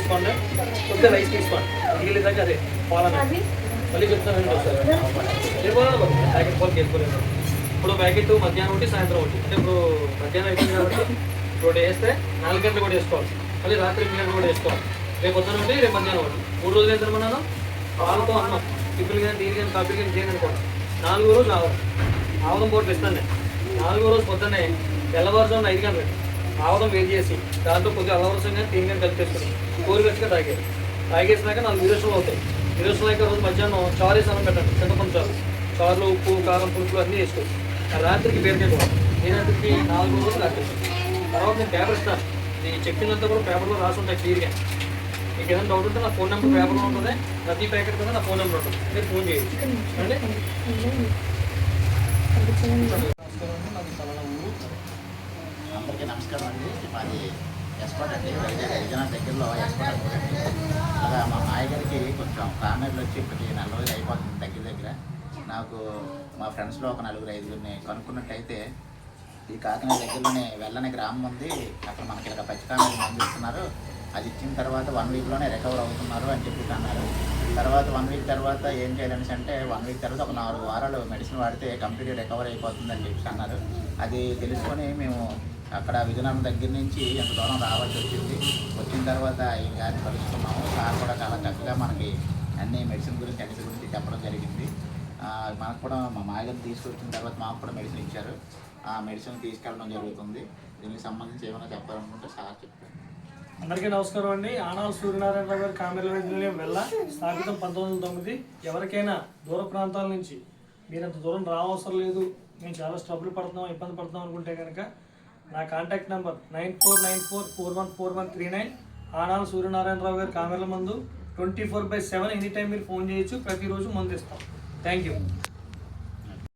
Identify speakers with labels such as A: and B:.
A: తీసుకోండి, కొద్దిగా రైస్ తీసుకోండి, మిగిలిదాకా అదే పాలన మళ్ళీ చెప్తాను. ప్యాకెట్ పాలకి వెళ్ళిపోలేదు. ఇప్పుడు ప్యాకెట్ మధ్యాహ్నం ఒకటి సాయంత్రం ఒకటి, అంటే ఇప్పుడు మధ్యాహ్నం అయిపోయింది కాబట్టి ఇప్పుడు వేస్తే 4 గంటలు కూడా వేసుకోవాలి, మళ్ళీ రాత్రి 8 గంటలు కూడా వేసుకోవాలి. రేపు పొద్దున ఒకటి, రేపు మధ్యాహ్నం ఒకటి, 3 రోజులు ఎంత మనం పాలతో అన్నం, టిఫిన్ కానీ టీ కానీ కాఫీ కానీ చేయను అనుకోండి. 4వ రోజు ఆవదం పోట్లు ఇస్తాను నేను. 4వ రోజు పొద్దున్నే తెల్లవారుజామున 5 గంటలకి ఆవదం వేడి చేసి దాంట్లో కొద్దిగా అల్లవరసం కానీ తేనె కానీ కలిపేసుకుని కోరిగచ్చిగా తాగేసినాక 4 నిమిషాలు అవుతాయి. 2 నిమిషాలు అయితే రోజు మధ్యాహ్నం చారు వేసి అన్నం పెట్టండి, చింతపండు చారు, చారులో ఉప్పు కారం పులుపులు అన్నీ వేసుకోవచ్చు. రాత్రికి పేరుకెళ్ళి నేనంతకి 4 రోజులు రాత్రి. తర్వాత నేను పేపర్ ఇస్తాను, ఈ చెప్పిందంతా కూడా పేపర్లో రాసి ఉంటాయి క్లియర్గా. మీకు ఏదైనా డౌట్ ఉంటే నా ఫోన్ నెంబర్ పేపర్లో ఉంటుంది, ప్రతి ప్యాకెట్ కూడా నా ఫోన్ నెంబర్ ఉంటుంది, మీరు ఫోన్ చేయొచ్చు. అంటే
B: అందరికీ నమస్కారం అండి. మాది ఎస్పాట్ అండి, వైజాగ్ విజయనగరం దగ్గరలో ఎస్పాట్ అండి. అలాగా మా నాయగారికి కొంచెం కామెర్లు వచ్చి ఇప్పటికి 4 రోజులు అయిపోతుంది దగ్గర. నాకు మా ఫ్రెండ్స్లో ఒక 4-5 కనుక్కున్నట్టయితే ఈ కాకినాడ దగ్గరలోనే వెళ్ళని గ్రామం ఉంది, అక్కడ మనకి ఇలా పచ్చికామెర్లు అందిస్తున్నారు, అది ఇచ్చిన తర్వాత 1 వీక్లోనే రికవర్ అవుతున్నారు అని చెప్పి అన్నారు. తర్వాత 1 వీక్ తర్వాత ఏం చేయాలనేసి అంటే 1 వీక్ తర్వాత ఒక 4 వారాలు మెడిసిన్ వాడితే కంప్లీట్గా రికవర్ అయిపోతుందని చెప్పి అన్నారు. అది తెలుసుకొని మేము అక్కడ విజయనగరం దగ్గర నుంచి ఎంత దూరం రావాల్సి వచ్చింది. వచ్చిన తర్వాత ఈ గారిని కలుసుకున్నాము. సార్ కూడా చాలా చక్కగా మనకి అన్ని మెడిసిన్ గురించి అన్నిటి గురించి చెప్పడం జరిగింది. మనకు కూడా మా మాయగారిని తీసుకొచ్చిన తర్వాత మాకు కూడా మెడిసిన్ ఇచ్చారు. ఆ మెడిసిన్ తీసుకెళ్ళడం జరుగుతుంది. దీనికి సంబంధించి ఏమైనా చెప్పాలనుకుంటే సార్ చెప్పారు.
A: అందరికీ నమస్కారం అండి. ఆనాల్ సూర్యనారాయణరావు గారి కామెర్ల వైద్యులయం వెళ్ళ స్థాపితం 1909. ఎవరికైనా దూర ప్రాంతాల నుంచి మీరు అంత దూరం రావసరం లేదు, మేము చాలా స్ట్రగుల్ పడుతున్నాం, ఇబ్బంది పడుతున్నాం అనుకుంటే కనుక నా కాంటాక్ట్ నెంబర్ 9494414139. ఆనాల్ సూర్యనారాయణరావు గారి కామెర్ల మందు 24/7 ఎనీ టైం మీరు ఫోన్ చేయొచ్చు. ప్రతిరోజు మందు ఇస్తాం. Thank you.